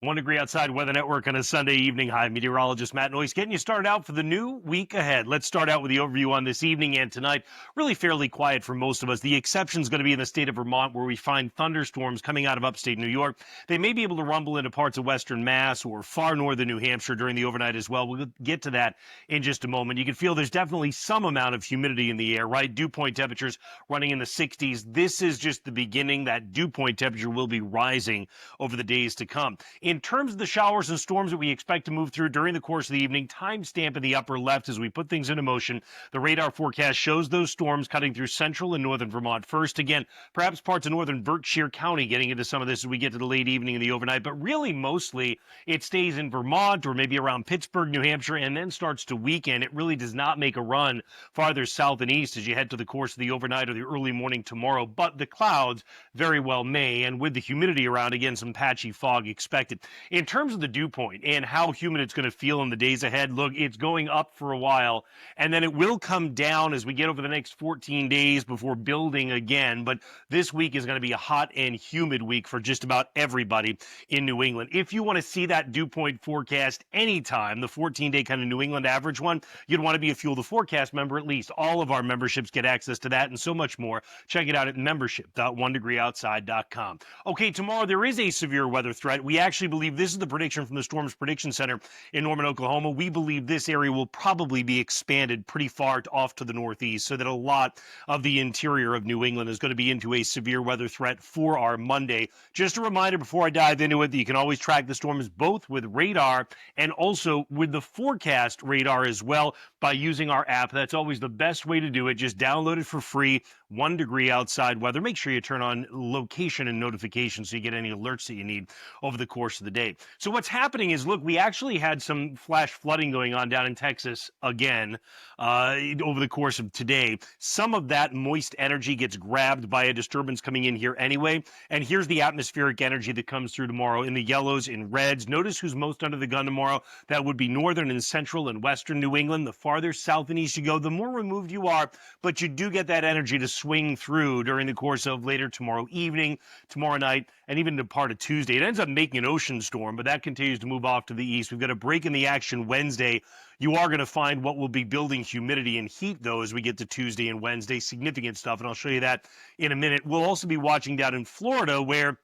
1 degree outside Weather Network on a Sunday evening. Hi, meteorologist Matt Noyes getting you started out for the new week ahead. Let's start out with the overview on this evening and tonight. Really fairly quiet for most of us. The exception is going to be in the state of Vermont, where we find thunderstorms coming out of upstate New York. They may be able to rumble into parts of western Mass or far northern New Hampshire during the overnight as well. We'll get to that in just a moment. You can feel there's definitely some amount of humidity in the air, right? Dew point temperatures running in the 60s. This is just the beginning. That dew point temperature will be rising over the days to come. In terms of the showers and storms that we expect to move through during the course of the evening, timestamp in the upper left as we put things into motion. The radar forecast shows those storms cutting through central and northern Vermont first. Again, perhaps parts of northern Berkshire County getting into some of this as we get to the late evening and the overnight, but really mostly it stays in Vermont or maybe around Pittsburgh, New Hampshire, and then starts to weaken. It really does not make a run farther south and east as you head to the course of the overnight or the early morning tomorrow, but the clouds very well may, and with the humidity around, again, some patchy fog expected. In terms of the dew point and how humid it's going to feel in the days ahead, look, it's going up for a while, and then it will come down as we get over the next 14 days before building again. But this week is going to be a hot and humid week for just about everybody in New England. If you want to see that dew point forecast anytime, the 14-day kind of New England average one, you'd want to be a Fuel the Forecast member at least. All of our memberships get access to that and so much more. Check it out at membership.onedegreeoutside.com. Okay, tomorrow there is a severe weather threat. We actually believe this is the prediction from the Storms Prediction Center in Norman, Oklahoma. We believe this area will probably be expanded pretty far off to the northeast, so that a lot of the interior of New England is going to be into a severe weather threat for our Monday. Just a reminder before I dive into it that you can always track the storms both with radar and also with the forecast radar as well by using our app. That's always the best way to do it. Just download it for free. 1 degree outside weather. Make sure you turn on location and notifications so you get any alerts that you need over the course of the day. So what's happening is, look, we actually had some flash flooding going on down in Texas again over the course of today. Some of that moist energy gets grabbed by a disturbance coming in here anyway. And here's the atmospheric energy that comes through tomorrow in the yellows and reds. Notice who's most under the gun tomorrow. That would be northern and central and western New England. The farther south and east you go, the more removed you are, but you do get that energy to swing through during the course of later tomorrow evening, tomorrow night, and even to part of Tuesday. It ends up making an ocean storm, but that continues to move off to the east. We've got a break in the action Wednesday. You are going to find what will be building humidity and heat, though, as we get to Tuesday and Wednesday. Significant stuff, and I'll show you that in a minute. We'll also be watching down in Florida, where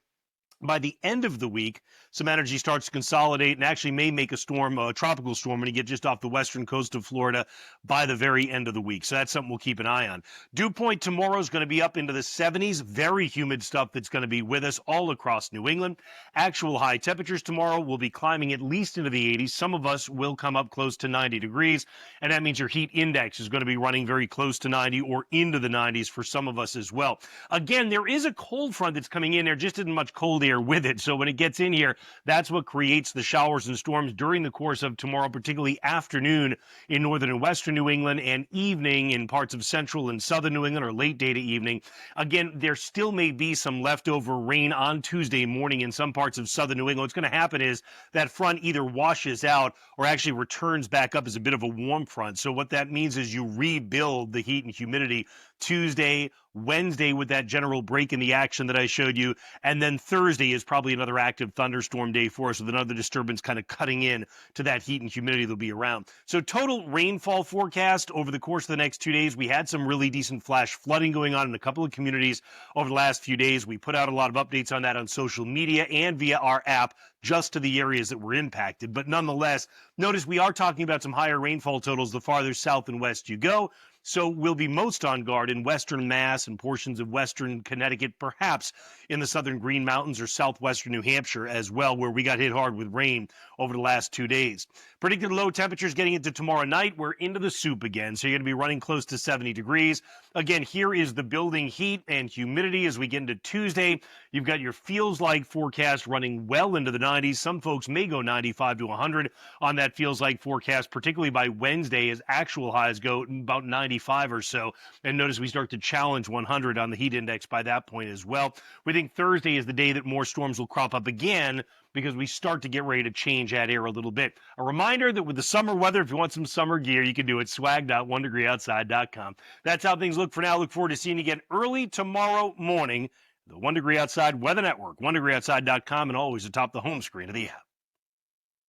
by the end of the week, some energy starts to consolidate and actually may make a storm, a tropical storm, when you get just off the western coast of Florida by the very end of the week. So that's something we'll keep an eye on. Dew point tomorrow is going to be up into the 70s. Very humid stuff that's going to be with us all across New England. Actual high temperatures tomorrow will be climbing at least into the 80s. Some of us will come up close to 90 degrees, and that means your heat index is going to be running very close to 90 or into the 90s for some of us as well. Again, there is a cold front that's coming in. There just isn't much cold air with it. So when it gets in here, that's what creates the showers and storms during the course of tomorrow, particularly afternoon in northern and western New England and evening in parts of central and southern New England, or late day to evening. Again, there still may be some leftover rain on Tuesday morning in some parts of southern New England. What's going to happen is that front either washes out or actually returns back up as a bit of a warm front. So what that means is you rebuild the heat and humidity Tuesday, Wednesday with that general break in the action that I showed you, and then Thursday is probably another active thunderstorm day for us with another disturbance kind of cutting in to that heat and humidity that'll be around. So total rainfall forecast over the course of the next 2 days, we had some really decent flash flooding going on in a couple of communities over the last few days. We put out a lot of updates on that on social media and via our app just to the areas that were impacted. But nonetheless, notice we are talking about some higher rainfall totals the farther south and west you go. So we'll be most on guard in western Mass and portions of western Connecticut, perhaps in the southern Green Mountains or southwestern New Hampshire as well, where we got hit hard with rain over the last 2 days. Predicted low temperatures getting into tomorrow night. We're into the soup again, so you're going to be running close to 70 degrees. Again, here is the building heat and humidity as we get into Tuesday. You've got your feels like forecast running well into the 90s. Some folks may go 95 to 100 on that feels like forecast, particularly by Wednesday as actual highs go about 95 or so. And notice we start to challenge 100 on the heat index by that point as well. We think Thursday is the day that more storms will crop up again, because we start to get ready to change that air a little bit. A reminder that with the summer weather, if you want some summer gear, you can do it. swag.onedegreeoutside.com. That's how things look for now. Look forward to seeing you again early tomorrow morning. The 1 Degree Outside Weather Network, onedegreeoutside.com, and always atop the home screen of the app.